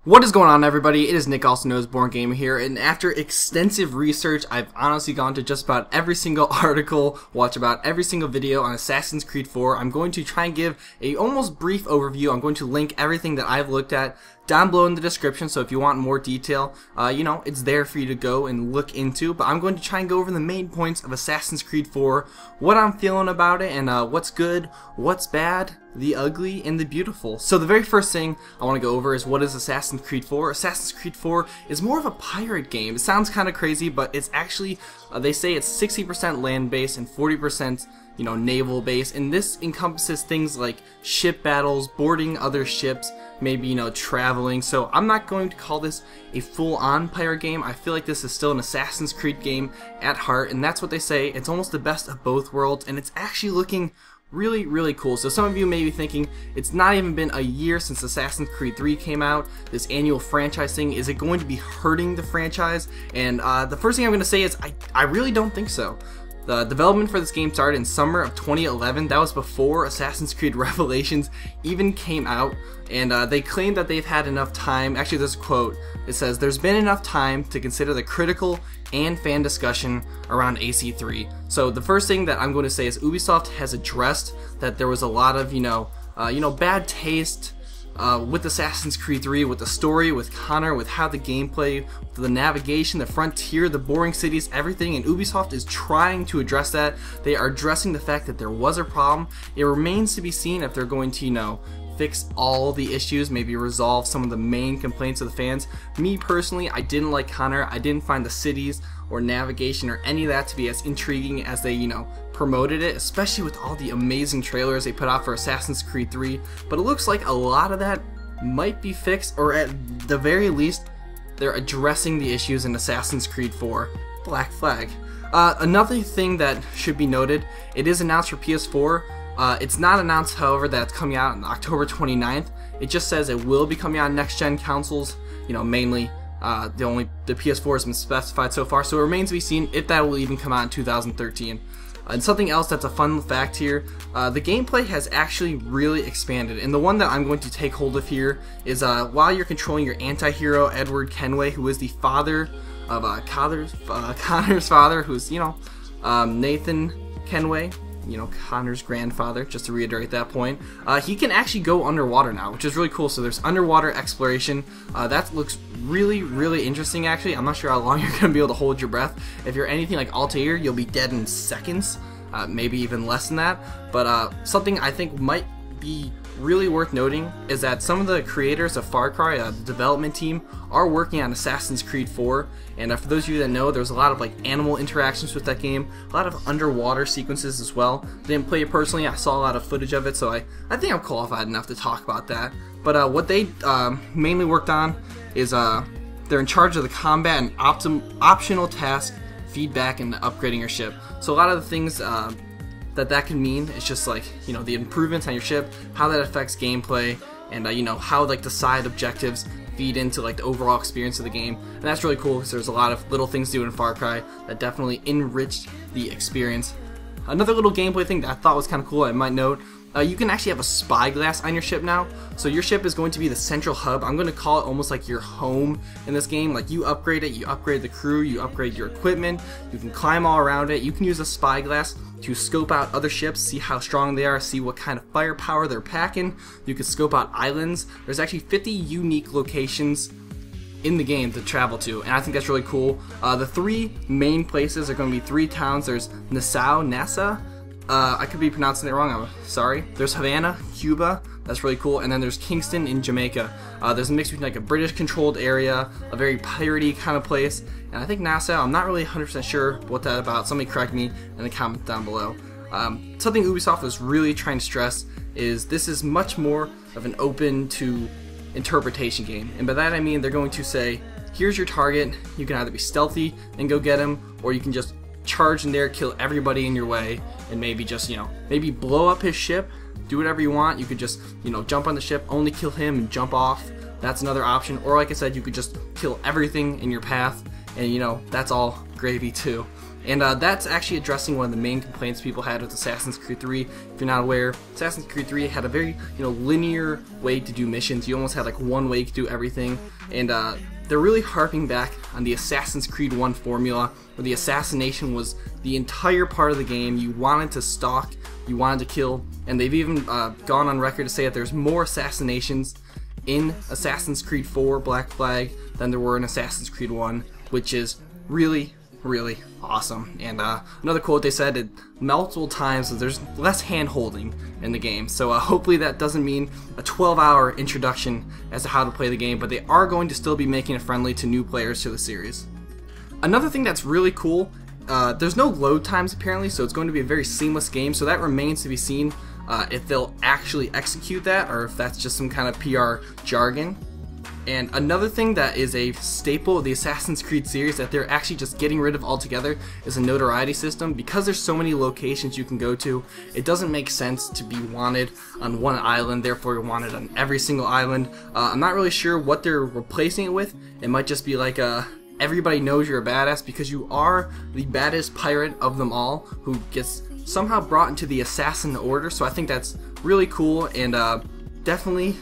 What is going on, everybody? It is Nick, also known as Born Gamer here, and after extensive research, I've honestly gone to just about every single article, watched about every single video on Assassin's Creed 4. I'm going to try and give a almost brief overview. I'm going to link everything that I've looked at down below in the description, so if you want more detail, it's there for you to go and look into. But I'm going to try and go over the main points of Assassin's Creed 4, what I'm feeling about it, and what's good, what's bad, the ugly, and the beautiful. So the very first thing I want to go over is, what is Assassin's Creed 4? Assassin's Creed 4 is more of a pirate game. It sounds kind of crazy, but it's actually, they say it's 60% land-based and 40% naval based, and this encompasses things like ship battles, boarding other ships, maybe traveling. So I'm not going to call this a full-on pirate game. I feel like this is still an Assassin's Creed game at heart, and that's what they say. It's almost the best of both worlds, and it's actually looking really cool. So some of you may be thinking, it's not even been a year since Assassin's Creed 3 came out, this annual franchise thing, is it going to be hurting the franchise? And the first thing I'm going to say is I really don't think so. The development for this game started in summer of 2011. That was before Assassin's Creed Revelations even came out, and they claim that they've had enough time. Actually, there's a quote. It says, "There's been enough time to consider the critical and fan discussion around AC3. So the first thing that I'm going to say is Ubisoft has addressed that there was a lot of bad taste with Assassin's Creed 3, with the story, with Connor, with how the gameplay, the navigation, the frontier, the boring cities, everything, and Ubisoft is trying to address that. They are addressing the fact that there was a problem. It remains to be seen if they're going to, fix all the issues, maybe resolve some of the main complaints of the fans. Me personally, I didn't like Connor. I didn't find the cities or navigation or any of that to be as intriguing as they, promoted it, especially with all the amazing trailers they put out for Assassin's Creed 3. But it looks like a lot of that might be fixed, or at the very least, they're addressing the issues in Assassin's Creed 4. Black Flag. Another thing that should be noted, it is announced for PS4. It's not announced, however, that it's coming out on October 29th. It just says it will be coming out on next-gen consoles, mainly the PS4 has been specified so far, so it remains to be seen if that will even come out in 2013. And something else that's a fun fact here, the gameplay has actually really expanded, and the one that I'm going to take hold of here is while you're controlling your anti-hero Edward Kenway, who is the father of Connor's father, who's Nathan Kenway, Connor's grandfather, just to reiterate that point. He can actually go underwater now, which is really cool. So there's underwater exploration. That looks really interesting, actually. I'm not sure how long you're going to be able to hold your breath. If you're anything like Altair, you'll be dead in seconds, maybe even less than that. But something I think might be really worth noting is that some of the creators of Far Cry, the development team, are working on Assassin's Creed 4, and for those of you that know, there's a lot of animal interactions with that game, a lot of underwater sequences as well. Didn't play it personally, I saw a lot of footage of it, so I think I'm qualified enough to talk about that. But what they mainly worked on is they're in charge of the combat and optional task, feedback, and upgrading your ship. So a lot of the things that can mean is just the improvements on your ship, how that affects gameplay, and how the side objectives feed into the overall experience of the game. And that's really cool because there's a lot of little things to do in Far Cry that definitely enriched the experience. Another little gameplay thing that I thought was kind of cool, I might note, you can actually have a spyglass on your ship now. So your ship is going to be the central hub. I'm going to call it almost like your home in this game. You upgrade it, you upgrade the crew, you upgrade your equipment, you can climb all around it. You can use a spyglass to scope out other ships, see how strong they are, see what kind of firepower they're packing. You can scope out islands. There's actually 50 unique locations in the game to travel to, and I think that's really cool. The three main places are going to be three towns. There's Nassau, I could be pronouncing it wrong, I'm sorry. There's Havana, Cuba, that's really cool, and then there's Kingston in Jamaica. There's a mix between a British controlled area, a very piratey kind of place, and I think Nassau, I'm not really 100% sure what that's about. Somebody correct me in the comments down below. Something Ubisoft is really trying to stress is this is much more of an open to interpretation game, and by that I mean they're going to say, here's your target, you can either be stealthy and go get him, or you can just charge in there, kill everybody in your way, and maybe just maybe blow up his ship, do whatever you want. You could just jump on the ship, only kill him and jump off. That's another option. Or like I said, you could just kill everything in your path, and that's all gravy too. And that's actually addressing one of the main complaints people had with Assassin's Creed 3. If you're not aware, Assassin's Creed 3 had a very linear way to do missions. You almost had like one way to do everything, and they're really harping back on the Assassin's Creed 1 formula, where the assassination was the entire part of the game. You wanted to stalk, you wanted to kill, and they've even gone on record to say that there's more assassinations in Assassin's Creed 4 Black Flag than there were in Assassin's Creed 1, which is really awesome. And another quote they said multiple times is there's less hand-holding in the game, so hopefully that doesn't mean a 12-hour introduction as to how to play the game, but they are going to still be making it friendly to new players to the series. Another thing that's really cool, there's no load times apparently, so it's going to be a very seamless game, so that remains to be seen if they'll actually execute that or if that's just some kind of PR jargon. And another thing that is a staple of the Assassin's Creed series that they're actually just getting rid of altogether is a notoriety system. Because there's so many locations you can go to, it doesn't make sense to be wanted on one island, therefore you're wanted on every single island. I'm not really sure what they're replacing it with. It might just be like everybody knows you're a badass because you are the baddest pirate of them all who gets somehow brought into the Assassin Order, so I think that's really cool and definitely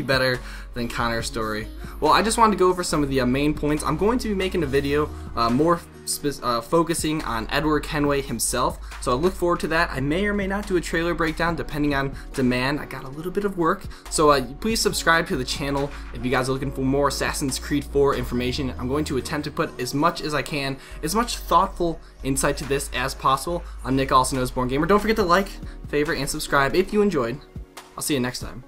better than Connor's story. Well, I just wanted to go over some of the main points. I'm going to be making a video more focusing on Edward Kenway himself, so I look forward to that. I may or may not do a trailer breakdown depending on demand. I got a little bit of work, so please subscribe to the channel if you guys are looking for more Assassin's Creed 4 information. I'm going to attempt to put as much as I can, as much thoughtful insight to this as possible. I'm Nick, also known as Born Gamer. Don't forget to like, favorite, and subscribe if you enjoyed. I'll see you next time.